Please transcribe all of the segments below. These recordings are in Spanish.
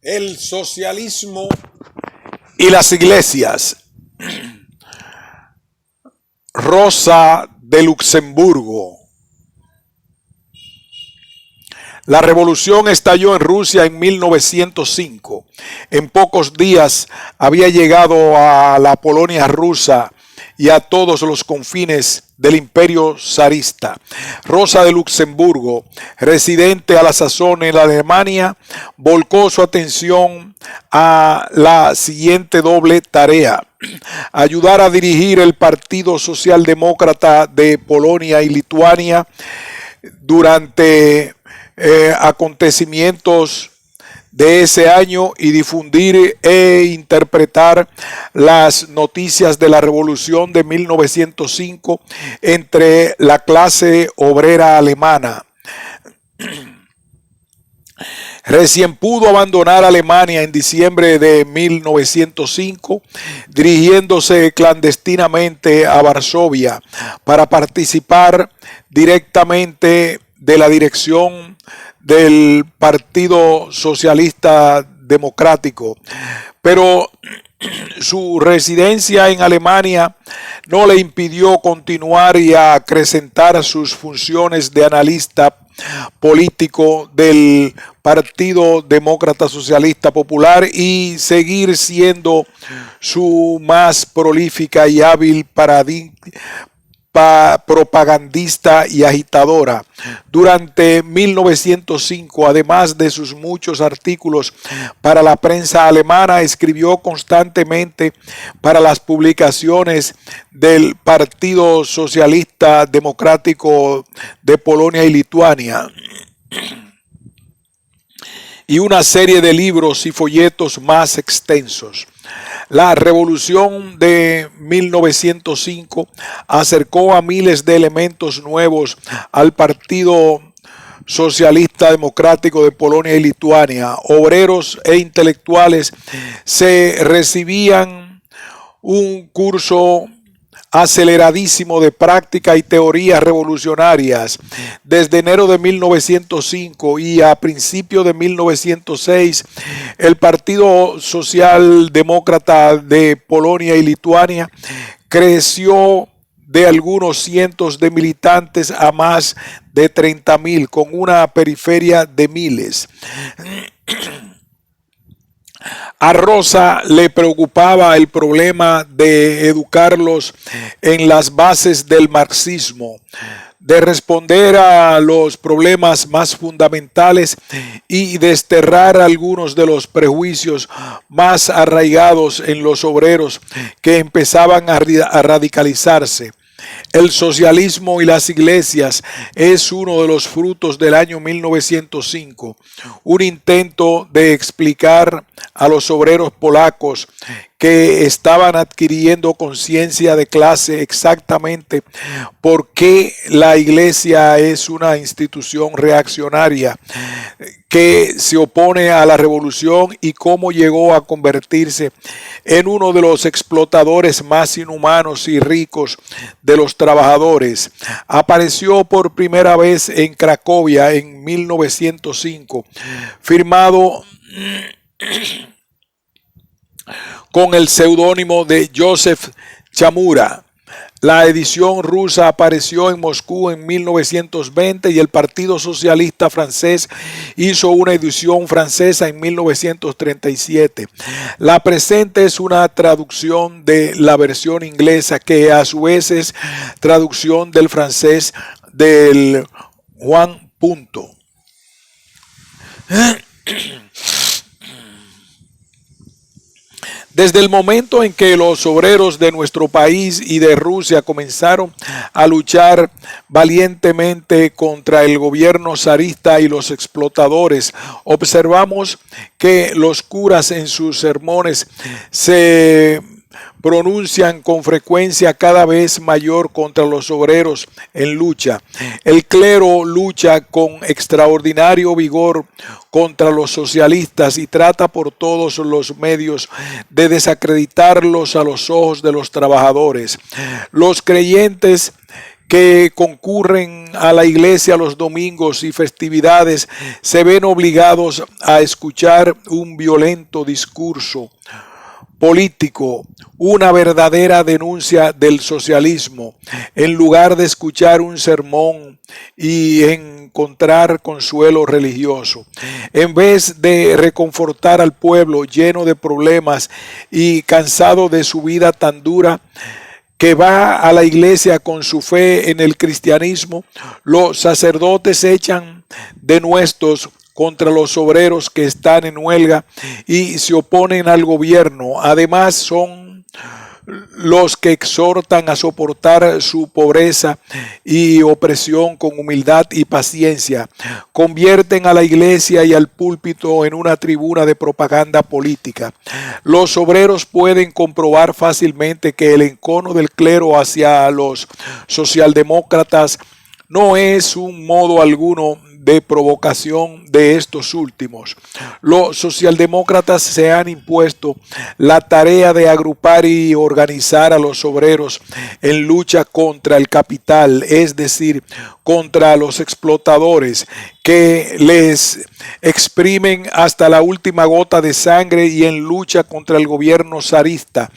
El socialismo y las iglesias. Rosa de Luxemburgo. La revolución estalló en Rusia en 1905. En pocos días había llegado a la Polonia rusa y a todos los confines del imperio zarista. Rosa de Luxemburgo, residente a la sazón en la Alemania, volcó su atención a la siguiente doble tarea: ayudar a dirigir el Partido Socialdemócrata de Polonia y Lituania durante acontecimientos de ese año y difundir e interpretar las noticias de la revolución de 1905 entre la clase obrera alemana. Recién pudo abandonar Alemania en diciembre de 1905, dirigiéndose clandestinamente a Varsovia para participar directamente de la dirección del Partido Socialista Democrático. Pero su residencia en Alemania no le impidió continuar y acrecentar sus funciones de analista político del Partido Demócrata Socialista Popular y seguir siendo su más prolífica y hábil propagandista y agitadora. Durante 1905, además de sus muchos artículos para la prensa alemana, escribió constantemente para las publicaciones del Partido Socialista Democrático de Polonia y Lituania, y una serie de libros y folletos más extensos. La revolución de 1905 acercó a miles de elementos nuevos al Partido Socialista Democrático de Polonia y Lituania. Obreros e intelectuales se recibían un curso aceleradísimo de práctica y teorías revolucionarias. Desde enero de 1905 y a principios de 1906, el Partido Socialdemócrata de Polonia y Lituania creció de algunos cientos de militantes a más de 30.000, con una periferia de miles. A Rosa le preocupaba el problema de educarlos en las bases del marxismo, de responder a los problemas más fundamentales y desterrar algunos de los prejuicios más arraigados en los obreros que empezaban a radicalizarse. El socialismo y las iglesias es uno de los frutos del año 1905, un intento de explicar a los obreros polacos que estaban adquiriendo conciencia de clase exactamente por qué la iglesia es una institución reaccionaria que se opone a la revolución y cómo llegó a convertirse en uno de los explotadores más inhumanos y ricos de los trabajadores. Apareció por primera vez en Cracovia en 1905, firmado con el seudónimo de Joseph Chamura. La edición rusa apareció en Moscú en 1920 y el Partido Socialista francés hizo una edición francesa en 1937. La presente es una traducción de la versión inglesa, que a su vez es traducción del francés del Juan Punto. Desde el momento en que los obreros de nuestro país y de Rusia comenzaron a luchar valientemente contra el gobierno zarista y los explotadores, observamos que los curas en sus sermones se pronuncian con frecuencia cada vez mayor contra los obreros en lucha. El clero lucha con extraordinario vigor contra los socialistas y trata por todos los medios de desacreditarlos a los ojos de los trabajadores. Los creyentes que concurren a la iglesia los domingos y festividades se ven obligados a escuchar un violento discurso político, una verdadera denuncia del socialismo, en lugar de escuchar un sermón y encontrar consuelo religioso. En vez de reconfortar al pueblo lleno de problemas y cansado de su vida tan dura, que va a la iglesia con su fe en el cristianismo, los sacerdotes echan denuestos contra los obreros que están en huelga y se oponen al gobierno. Además, son los que exhortan a soportar su pobreza y opresión con humildad y paciencia. Convierten a la iglesia y al púlpito en una tribuna de propaganda política. Los obreros pueden comprobar fácilmente que el encono del clero hacia los socialdemócratas no es un modo alguno de provocación de estos últimos. Los socialdemócratas se han impuesto la tarea de agrupar y organizar a los obreros en lucha contra el capital, es decir, contra los explotadores que les exprimen hasta la última gota de sangre, y en lucha contra el gobierno zarista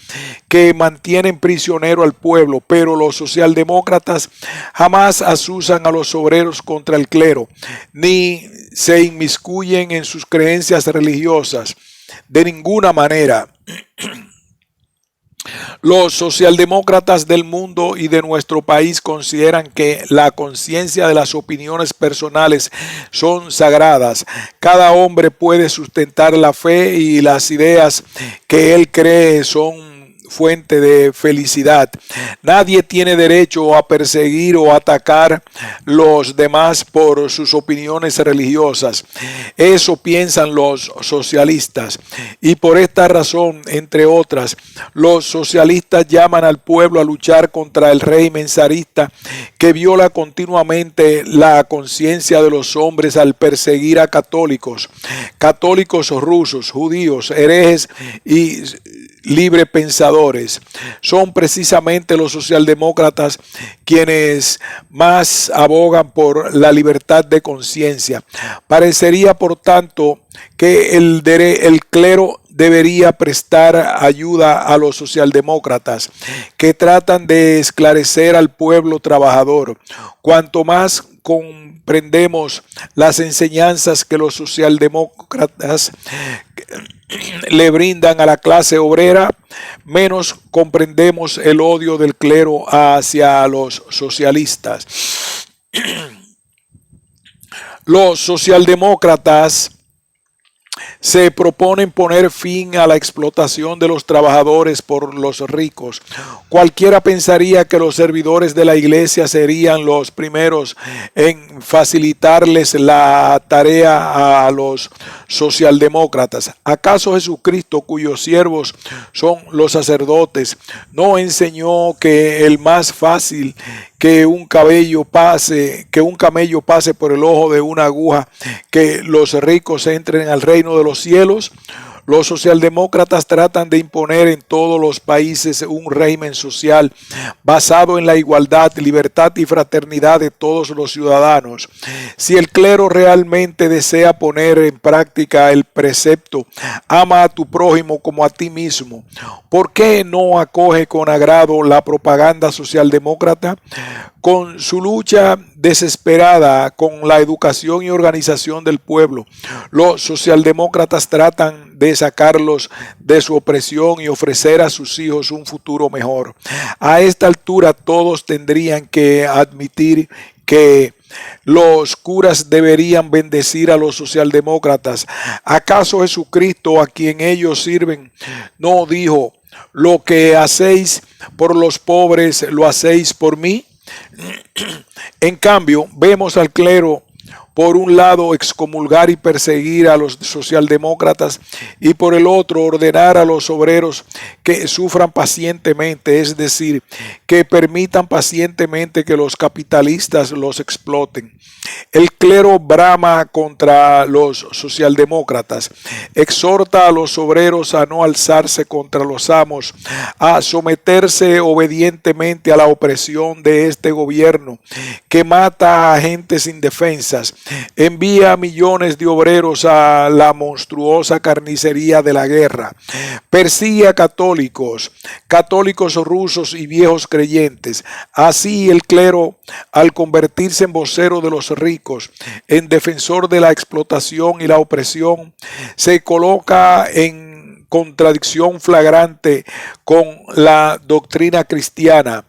que mantienen prisionero al pueblo. Pero los socialdemócratas jamás azusan a los obreros contra el clero, ni se inmiscuyen en sus creencias religiosas de ninguna manera. Los socialdemócratas del mundo y de nuestro país consideran que la conciencia de las opiniones personales son sagradas. Cada hombre puede sustentar la fe y las ideas que él cree son fuente de felicidad. Nadie tiene derecho a perseguir o atacar los demás por sus opiniones religiosas. Eso piensan los socialistas, y por esta razón, entre otras, los socialistas llaman al pueblo a luchar contra el régimen zarista, que viola continuamente la conciencia de los hombres al perseguir a católicos rusos, judíos, herejes y librepensadores. Son precisamente los socialdemócratas quienes más abogan por la libertad de conciencia. Parecería, por tanto, que el clero debería prestar ayuda a los socialdemócratas, que tratan de esclarecer al pueblo trabajador. Cuanto más comprendemos las enseñanzas que los socialdemócratas le brindan a la clase obrera, menos comprendemos el odio del clero hacia los socialistas. Los socialdemócratas se proponen poner fin a la explotación de los trabajadores por los ricos. Cualquiera pensaría que los servidores de la iglesia serían los primeros en facilitarles la tarea a los socialdemócratas. ¿Acaso Jesucristo, cuyos siervos son los sacerdotes, no enseñó que el más fácil que un camello pase por el ojo de una aguja, que los ricos entren al reino de los cielos? Los socialdemócratas tratan de imponer en todos los países un régimen social basado en la igualdad, libertad y fraternidad de todos los ciudadanos. Si el clero realmente desea poner en práctica el precepto "ama a tu prójimo como a ti mismo", ¿por qué no acoge con agrado la propaganda socialdemócrata? Con su lucha desesperada con la educación y organización del pueblo, los socialdemócratas tratan de sacarlos de su opresión y ofrecer a sus hijos un futuro mejor. A esta altura todos tendrían que admitir que los curas deberían bendecir a los socialdemócratas. ¿Acaso Jesucristo, a quien ellos sirven, no dijo: "Lo que hacéis por los pobres, lo hacéis por mí"? En cambio, vemos al clero por un lado excomulgar y perseguir a los socialdemócratas y por el otro ordenar a los obreros que sufran pacientemente, es decir, que permitan pacientemente que los capitalistas los exploten. El clero brama contra los socialdemócratas, exhorta a los obreros a no alzarse contra los amos, a someterse obedientemente a la opresión de este gobierno que mata a gentes indefensas, envía millones de obreros a la monstruosa carnicería de la guerra, persigue a católicos, católicos rusos y viejos creyentes. Así el clero, al convertirse en vocero de los ricos, en defensor de la explotación y la opresión, se coloca en contradicción flagrante con la doctrina cristiana.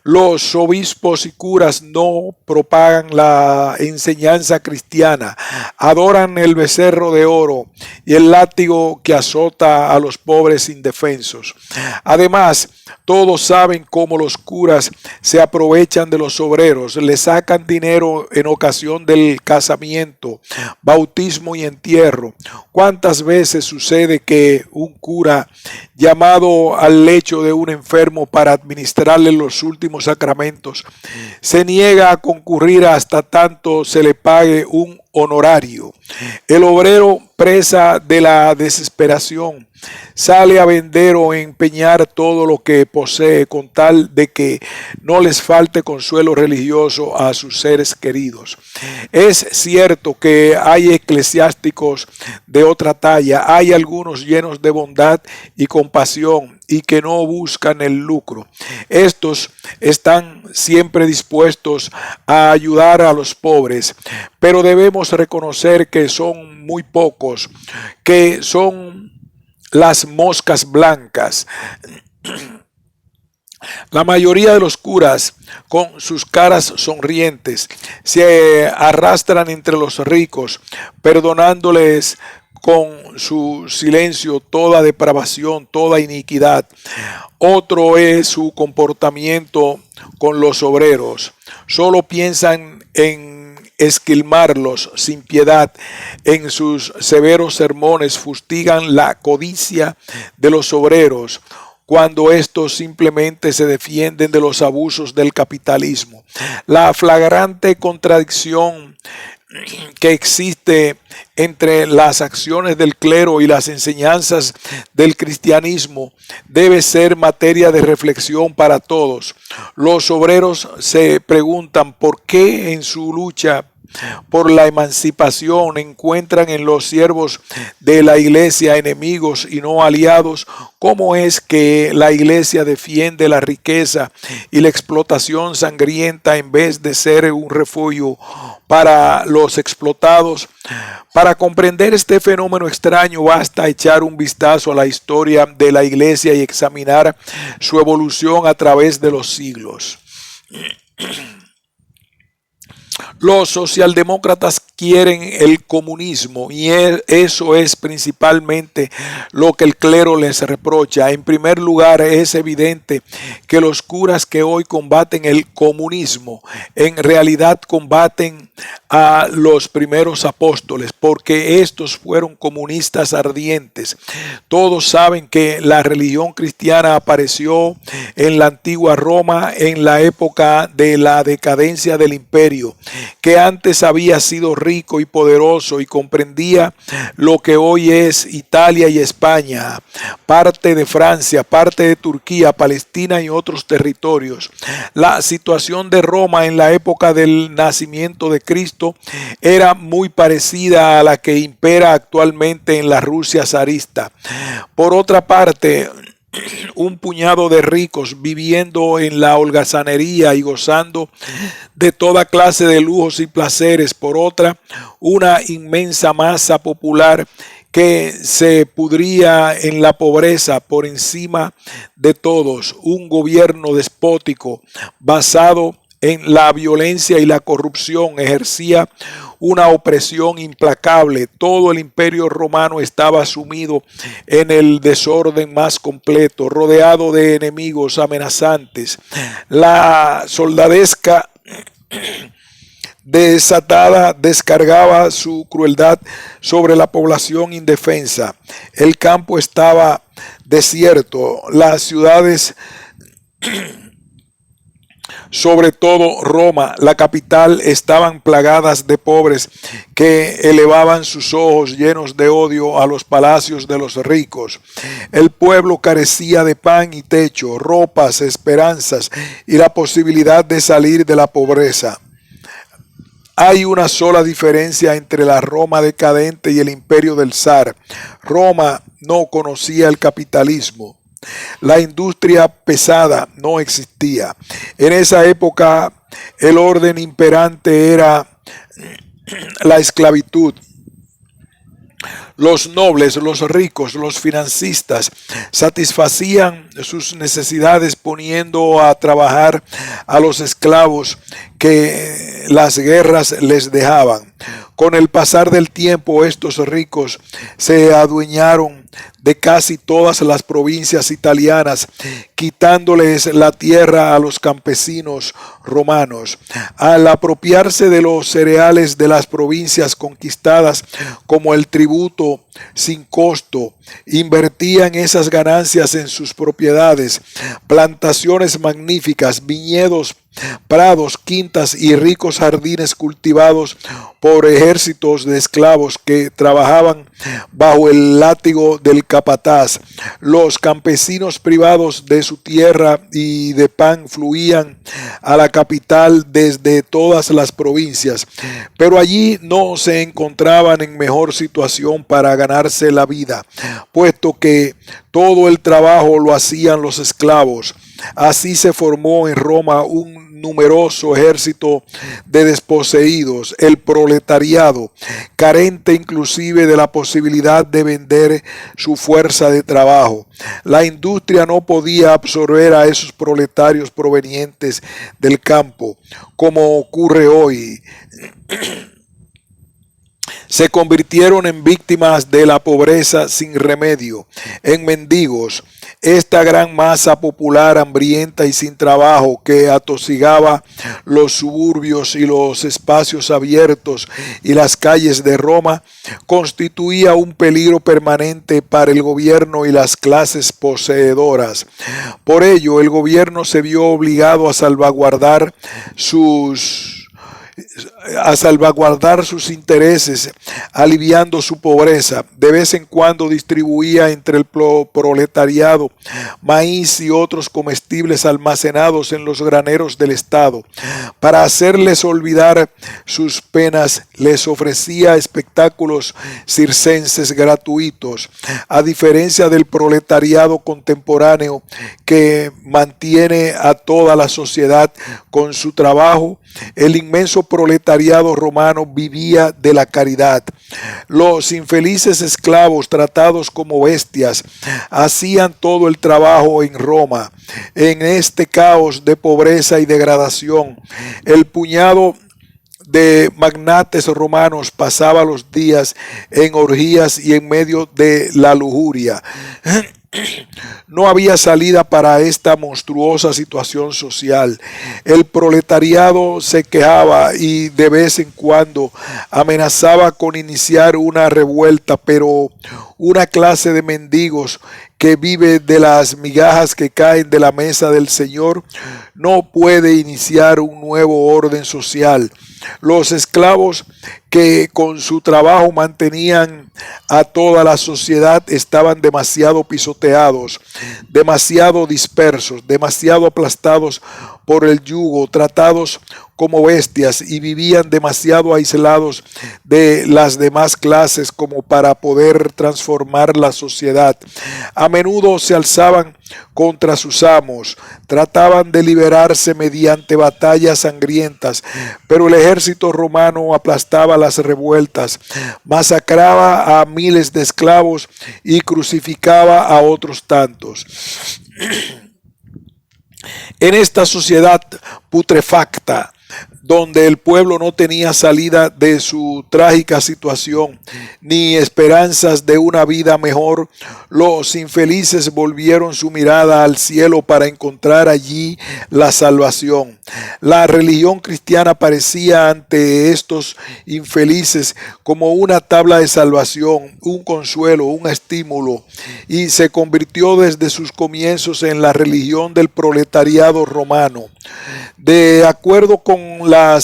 Los obispos y curas no propagan la enseñanza cristiana, adoran el becerro de oro y el látigo que azota a los pobres indefensos. Además, todos saben cómo los curas se aprovechan de los obreros, les sacan dinero en ocasión del casamiento, bautismo y entierro. ¿Cuántas veces sucede que un cura llamado al lecho de un enfermo para administrarle los últimos sacramentos se niega a concurrir hasta tanto se le pague un honorario? El obrero, presa de la desesperación, sale a vender o empeñar todo lo que posee con tal de que no les falte consuelo religioso a sus seres queridos. Es cierto que hay eclesiásticos de otra talla, hay algunos llenos de bondad y compasión y que no buscan el lucro. Estos están siempre dispuestos a ayudar a los pobres, pero debemos reconocer que son muy pocos, que son las moscas blancas. La mayoría de los curas, con sus caras sonrientes, se arrastran entre los ricos, perdonándoles con su silencio toda depravación, toda iniquidad. Otro es su comportamiento con los obreros. Solo piensan en esquilmarlos sin piedad. En sus severos sermones fustigan la codicia de los obreros, cuando estos simplemente se defienden de los abusos del capitalismo. La flagrante contradicción que existe entre las acciones del clero y las enseñanzas del cristianismo debe ser materia de reflexión para todos. Los obreros se preguntan por qué en su lucha por la emancipación encuentran en los siervos de la iglesia enemigos y no aliados. ¿Cómo es que la iglesia defiende la riqueza y la explotación sangrienta en vez de ser un refugio para los explotados? Para comprender este fenómeno extraño basta echar un vistazo a la historia de la iglesia y examinar su evolución a través de los siglos. Los socialdemócratas quieren el comunismo y eso es principalmente lo que el clero les reprocha. En primer lugar, es evidente que los curas que hoy combaten el comunismo en realidad combaten a los primeros apóstoles, porque estos fueron comunistas ardientes. Todos saben que la religión cristiana apareció en la antigua Roma en la época de la decadencia del imperio, que antes había sido rico y poderoso y comprendía lo que hoy es Italia y España, parte de Francia, parte de Turquía, Palestina y otros territorios. La situación de Roma en la época del nacimiento de Cristo era muy parecida a la que impera actualmente en la Rusia zarista. Por otra parte, un puñado de ricos viviendo en la holgazanería y gozando de toda clase de lujos y placeres. Por otra, una inmensa masa popular que se pudría en la pobreza. Por encima de todos, un gobierno despótico basado en la violencia y la corrupción ejercía una opresión implacable. Todo el imperio romano estaba sumido en el desorden más completo, rodeado de enemigos amenazantes. La soldadesca desatada descargaba su crueldad sobre la población indefensa. El campo estaba desierto, las ciudades, sobre todo Roma, la capital, estaban plagadas de pobres que elevaban sus ojos llenos de odio a los palacios de los ricos. El pueblo carecía de pan y techo, ropas, esperanzas y la posibilidad de salir de la pobreza. Hay una sola diferencia entre la Roma decadente y el imperio del zar. Roma no conocía el capitalismo. La industria pesada no existía. En esa época el orden imperante era la esclavitud. Los nobles, los ricos, los financistas satisfacían sus necesidades poniendo a trabajar a los esclavos que las guerras les dejaban. Con el pasar del tiempo, estos ricos se adueñaron de casi todas las provincias italianas, quitándoles la tierra a los campesinos romanos. Al apropiarse de los cereales de las provincias conquistadas como el tributo sin costo, invertían esas ganancias en sus propiedades, plantaciones magníficas, viñedos, prados, quintas y ricos jardines cultivados por ejércitos de esclavos que trabajaban bajo el látigo del capataz. Los campesinos privados de su tierra y de pan fluían a la capital desde todas las provincias, pero allí no se encontraban en mejor situación para ganarse la vida, puesto que todo el trabajo lo hacían los esclavos. Así se formó en Roma un numeroso ejército de desposeídos, el proletariado, carente inclusive de la posibilidad de vender su fuerza de trabajo. La industria no podía absorber a esos proletarios provenientes del campo, como ocurre hoy. Se convirtieron en víctimas de la pobreza sin remedio, en mendigos. Esta gran masa popular hambrienta y sin trabajo que atosigaba los suburbios y los espacios abiertos y las calles de Roma constituía un peligro permanente para el gobierno y las clases poseedoras. Por ello, el gobierno se vio obligado a salvaguardar sus intereses, aliviando su pobreza. De vez en cuando distribuía entre el proletariado maíz y otros comestibles almacenados en los graneros del Estado. Para hacerles olvidar sus penas, les ofrecía espectáculos circenses gratuitos. A diferencia del proletariado contemporáneo que mantiene a toda la sociedad con su trabajo, el inmenso proletariado romano vivía de la caridad. Los infelices esclavos, tratados como bestias, hacían todo el trabajo en Roma. En este caos de pobreza y degradación, el puñado de magnates romanos pasaba los días en orgías y en medio de la lujuria. No había salida para esta monstruosa situación social. El proletariado se quejaba y de vez en cuando amenazaba con iniciar una revuelta, pero una clase de mendigos que vive de las migajas que caen de la mesa del Señor no puede iniciar un nuevo orden social. Los esclavos que con su trabajo mantenían a toda la sociedad estaban demasiado pisoteados, demasiado dispersos, demasiado aplastados por el yugo, tratados como bestias y vivían demasiado aislados de las demás clases como para poder transformar la sociedad. A menudo se alzaban contra sus amos, trataban de liberarse mediante batallas sangrientas, pero el ejército romano aplastaba las revueltas, masacraba a miles de esclavos y crucificaba a otros tantos. En esta sociedad putrefacta, donde el pueblo no tenía salida de su trágica situación, ni esperanzas de una vida mejor, los infelices volvieron su mirada al cielo para encontrar allí la salvación. La religión cristiana parecía ante estos infelices como una tabla de salvación, un consuelo, un estímulo, y se convirtió desde sus comienzos en la religión del proletariado romano. De acuerdo con la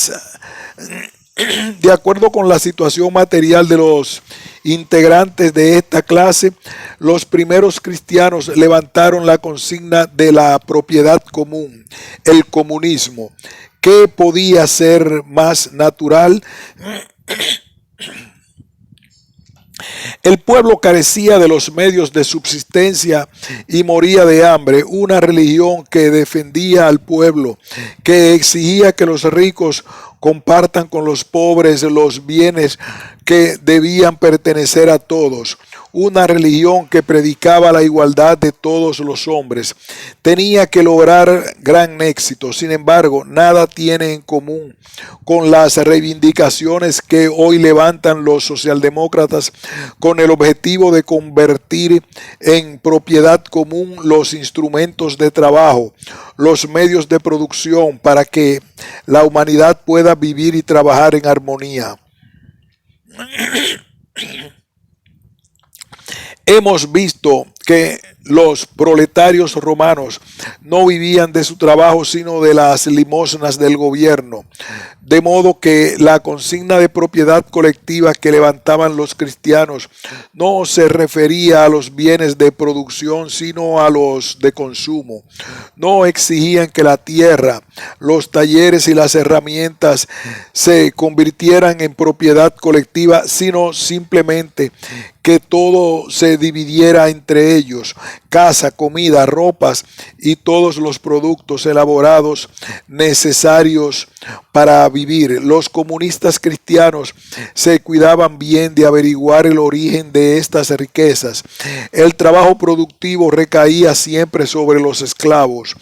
situación material de los integrantes de esta clase, los primeros cristianos levantaron la consigna de la propiedad común, el comunismo. ¿Qué podía ser más natural? El pueblo carecía de los medios de subsistencia y moría de hambre. Una religión que defendía al pueblo, que exigía que los ricos compartan con los pobres los bienes que debían pertenecer a todos. Una religión que predicaba la igualdad de todos los hombres. Tenía que lograr gran éxito. Sin embargo, nada tiene en común con las reivindicaciones que hoy levantan los socialdemócratas con el objetivo de convertir en propiedad común los instrumentos de trabajo, los medios de producción para que la humanidad pueda vivir y trabajar en armonía. Hemos visto que los proletarios romanos no vivían de su trabajo sino de las limosnas del gobierno, de modo que la consigna de propiedad colectiva que levantaban los cristianos no se refería a los bienes de producción sino a los de consumo. No exigían que la tierra, los talleres y las herramientas se convirtieran en propiedad colectiva, sino simplemente que todo se dividiera entre ellos, casa, comida, ropas y todos los productos elaborados necesarios para vivir. Los comunistas cristianos se cuidaban bien de averiguar el origen de estas riquezas. El trabajo productivo recaía siempre sobre los esclavos.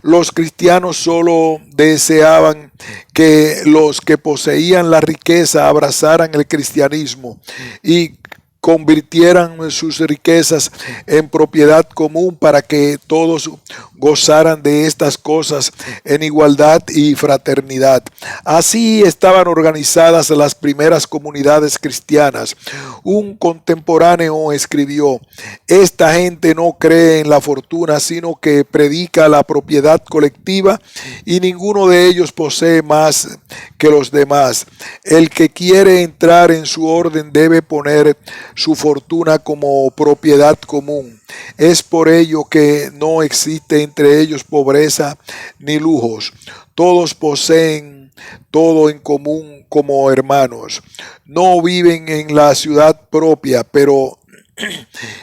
Los cristianos solo deseaban que los que poseían la riqueza abrazaran el cristianismo y convirtieran sus riquezas en propiedad común para que todos gozaran de estas cosas en igualdad y fraternidad. Así estaban organizadas las primeras comunidades cristianas. Un contemporáneo escribió: esta gente no cree en la fortuna, sino que predica la propiedad colectiva y ninguno de ellos posee más que los demás. El que quiere entrar en su orden debe poner su fortuna como propiedad común. Es por ello que no existe entre ellos pobreza ni lujos. Todos poseen todo en común como hermanos. No viven en la ciudad propia, pero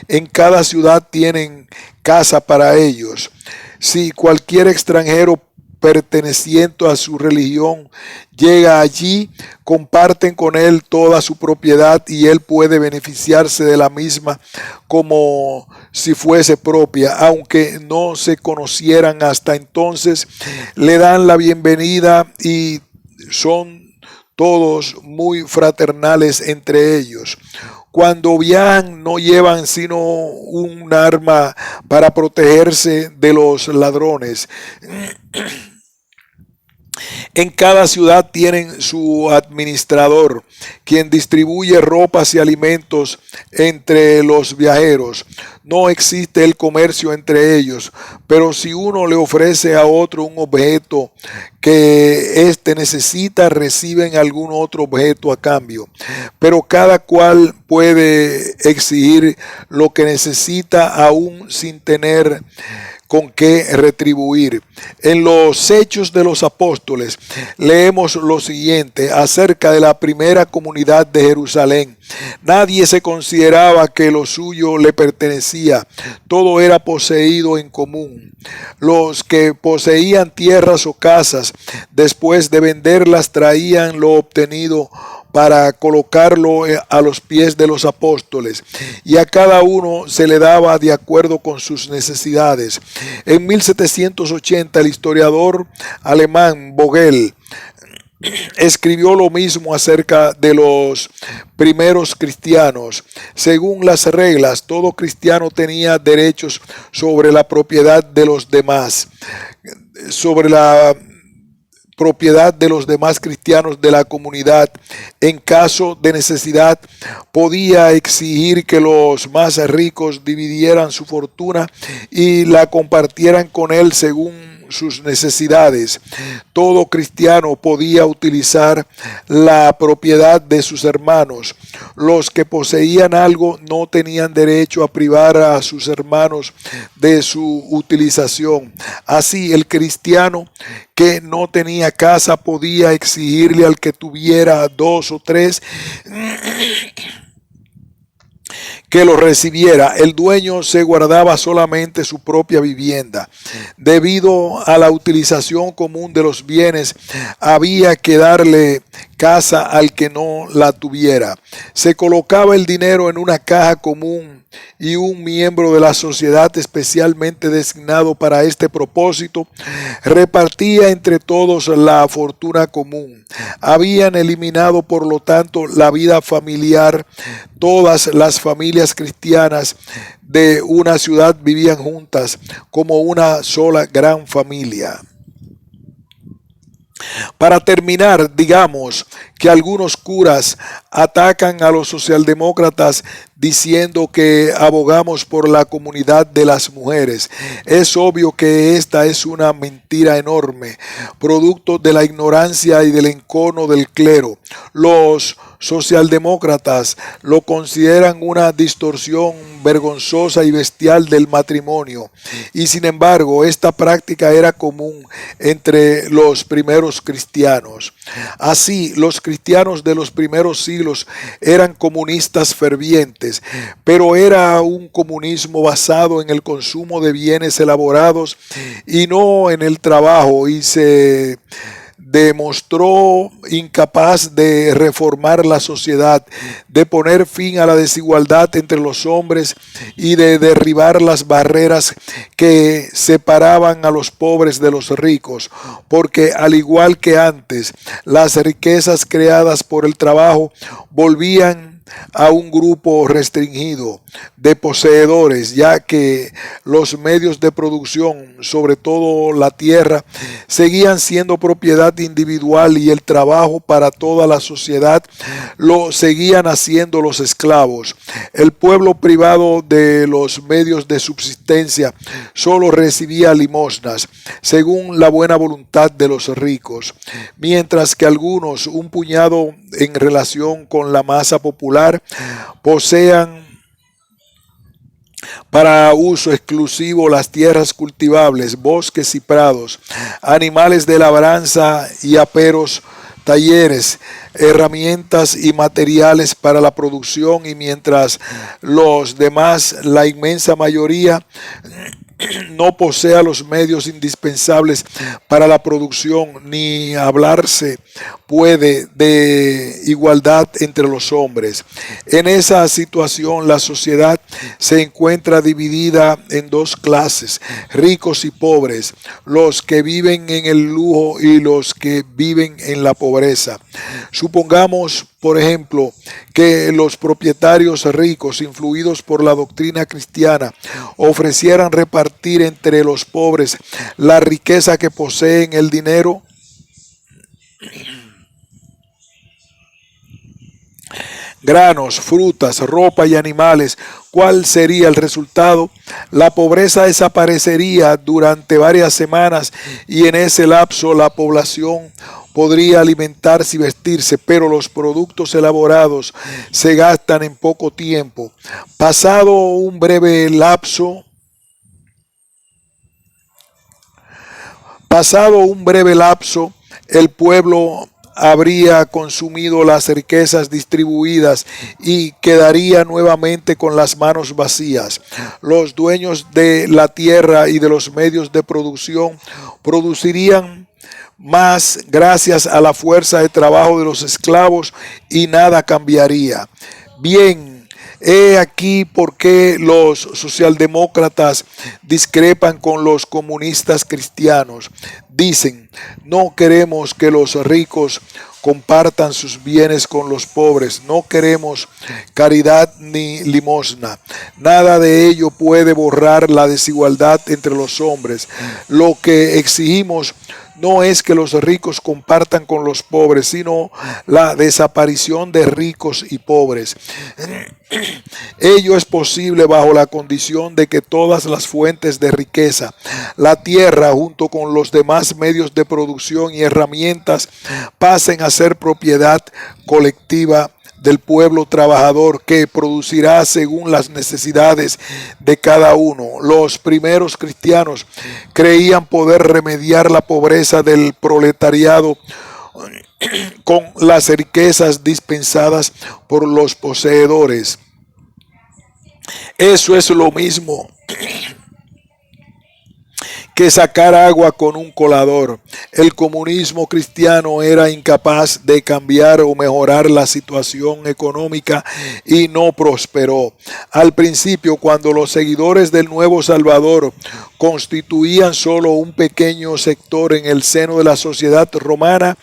en cada ciudad tienen casa para ellos. Si cualquier extranjero perteneciente a su religión llega allí, comparten con él toda su propiedad y él puede beneficiarse de la misma como si fuese propia, aunque no se conocieran hasta entonces. Le dan la bienvenida y son todos muy fraternales entre ellos. Cuando viajan no llevan sino un arma para protegerse de los ladrones. En cada ciudad tienen su administrador, quien distribuye ropas y alimentos entre los viajeros. No existe el comercio entre ellos, pero si uno le ofrece a otro un objeto que éste necesita, reciben algún otro objeto a cambio. Pero cada cual puede exigir lo que necesita aún sin tener con qué retribuir. En los Hechos de los Apóstoles leemos lo siguiente acerca de la primera comunidad de Jerusalén. Nadie se consideraba que lo suyo le pertenecía, todo era poseído en común. Los que poseían tierras o casas, después de venderlas, traían lo obtenido para colocarlo a los pies de los apóstoles, y a cada uno se le daba de acuerdo con sus necesidades. En 1780 el historiador alemán Vogel escribió lo mismo acerca de los primeros cristianos. Según las reglas, todo cristiano tenía derechos sobre la propiedad de los demás, sobre la propiedad de los demás cristianos de la comunidad. En caso de necesidad, podía exigir que los más ricos dividieran su fortuna y la compartieran con él según sus necesidades. Todo cristiano podía utilizar la propiedad de sus hermanos. Los que poseían algo no tenían derecho a privar a sus hermanos de su utilización. Así, el cristiano que no tenía casa podía exigirle al que tuviera 2 o 3 que lo recibiera. El dueño se guardaba solamente su propia vivienda. Debido a la utilización común de los bienes, había que darle casa al que no la tuviera. Se colocaba el dinero en una caja común y un miembro de la sociedad especialmente designado para este propósito repartía entre todos la fortuna común. Habían eliminado, por lo tanto, la vida familiar. Todas las familias cristianas de una ciudad vivían juntas como una sola gran familia. Para terminar, digamos que algunos curas atacan a los socialdemócratas diciendo que abogamos por la comunidad de las mujeres. Es obvio que esta es una mentira enorme, producto de la ignorancia y del encono del clero. Los socialdemócratas lo consideran una distorsión vergonzosa y bestial del matrimonio, y sin embargo esta práctica era común entre los primeros cristianos. Así, los cristianos de los primeros siglos eran comunistas fervientes, pero era un comunismo basado en el consumo de bienes elaborados y no en el trabajo, y se demostró incapaz de reformar la sociedad, de poner fin a la desigualdad entre los hombres y de derribar las barreras que separaban a los pobres de los ricos, porque al igual que antes, las riquezas creadas por el trabajo volvían a un grupo restringido de poseedores, ya que los medios de producción, sobre todo la tierra, seguían siendo propiedad individual y el trabajo para toda la sociedad lo seguían haciendo los esclavos. El pueblo privado de los medios de subsistencia solo recibía limosnas, según la buena voluntad de los ricos, mientras que algunos, un puñado en relación con la masa popular, posean para uso exclusivo las tierras cultivables, bosques y prados, animales de labranza y aperos, talleres, herramientas y materiales para la producción, y mientras los demás, la inmensa mayoría, no posea los medios indispensables para la producción, ni hablarse puede de igualdad entre los hombres. En esa situación, la sociedad se encuentra dividida en dos clases, ricos y pobres, los que viven en el lujo y los que viven en la pobreza. Supongamos, por ejemplo, que los propietarios ricos, influidos por la doctrina cristiana, ofrecieran repartir entre los pobres la riqueza que poseen, el dinero, granos, frutas, ropa y animales. ¿Cuál sería el resultado? La pobreza desaparecería durante varias semanas y en ese lapso la población podría alimentarse y vestirse, pero los productos elaborados se gastan en poco tiempo. Pasado un breve lapso, el pueblo habría consumido las riquezas distribuidas y quedaría nuevamente con las manos vacías. Los dueños de la tierra y de los medios de producción producirían más gracias a la fuerza de trabajo de los esclavos y nada cambiaría. Bien, He aquí por qué los socialdemócratas discrepan con los comunistas cristianos. Dicen, no queremos que los ricos compartan sus bienes con los pobres, no queremos caridad ni limosna. Nada de ello puede borrar la desigualdad entre los hombres. Lo que exigimos no es que los ricos compartan con los pobres, sino la desaparición de ricos y pobres. Ello es posible bajo la condición de que todas las fuentes de riqueza, la tierra junto con los demás medios de producción y herramientas, pasen a ser propiedad colectiva del pueblo trabajador, que producirá según las necesidades de cada uno. Los primeros cristianos creían poder remediar la pobreza del proletariado con las riquezas dispensadas por los poseedores. Eso es lo mismo que sacar agua con un colador. El comunismo cristiano era incapaz de cambiar o mejorar la situación económica y no prosperó. Al principio, cuando los seguidores del Nuevo Salvador constituían solo un pequeño sector en el seno de la sociedad romana,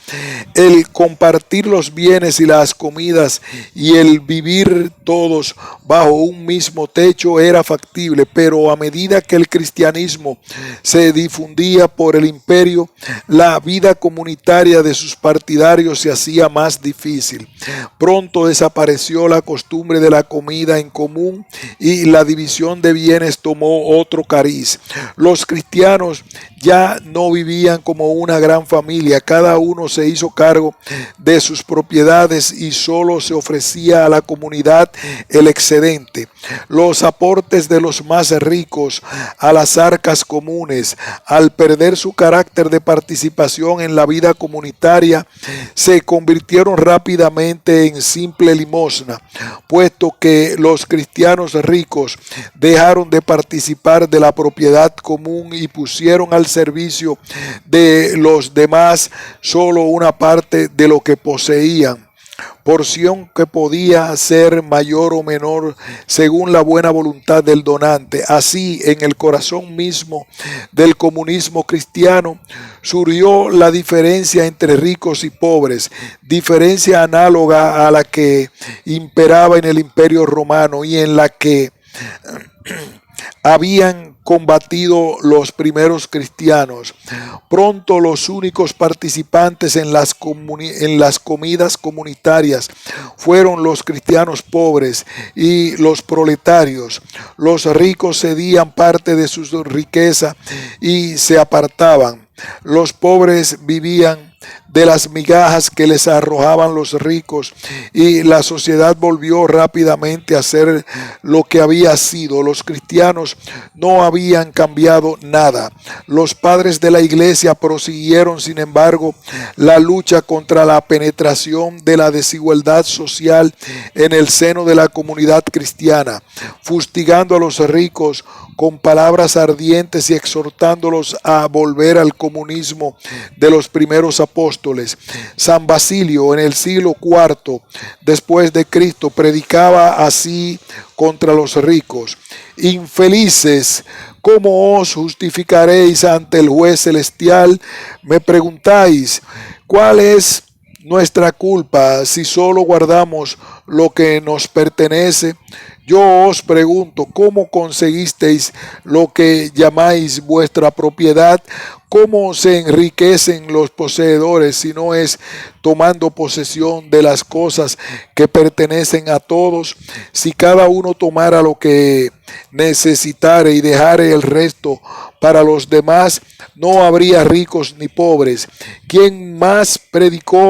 el compartir los bienes y las comidas y el vivir todos bajo un mismo techo era factible, pero a medida que el cristianismo se difundía por el imperio, la vida comunitaria de sus partidarios se hacía más difícil. Pronto desapareció la costumbre de la comida en común y la división de bienes tomó otro cariz. Los cristianos ya no vivían como una gran familia, cada uno se hizo cargo de sus propiedades y solo se ofrecía a la comunidad el excedente. Los aportes de los más ricos a las arcas comunes, al perder su carácter de participación en la vida comunitaria, se convirtieron rápidamente en simple limosna, puesto que los cristianos ricos dejaron de participar de la propiedad común y pusieron al servicio de los demás solo una parte de lo que poseían, porción que podía ser mayor o menor según la buena voluntad del donante. Así, en el corazón mismo del comunismo cristiano surgió la diferencia entre ricos y pobres, diferencia análoga a la que imperaba en el Imperio Romano y en la que habían combatido los primeros cristianos. Pronto los únicos participantes en las comidas comunitarias fueron los cristianos pobres y los proletarios. Los ricos cedían parte de su riqueza y se apartaban. Los pobres vivían de las migajas que les arrojaban los ricos y la sociedad volvió rápidamente a ser lo que había sido. Los cristianos no habían cambiado nada. Los padres de la iglesia prosiguieron, sin embargo, la lucha contra la penetración de la desigualdad social en el seno de la comunidad cristiana, fustigando a los ricos con palabras ardientes y exhortándolos a volver al comunismo de los primeros apóstoles. San Basilio, en el siglo IV después de Cristo, predicaba así contra los ricos: infelices, ¿cómo os justificaréis ante el juez celestial? Me preguntáis, ¿cuál es nuestra culpa si solo guardamos lo que nos pertenece? Yo os pregunto, ¿cómo conseguisteis lo que llamáis vuestra propiedad? ¿Cómo se enriquecen los poseedores si no es tomando posesión de las cosas que pertenecen a todos? Si cada uno tomara lo que necesitare y dejare el resto para los demás, no habría ricos ni pobres. ¿Quién más predicó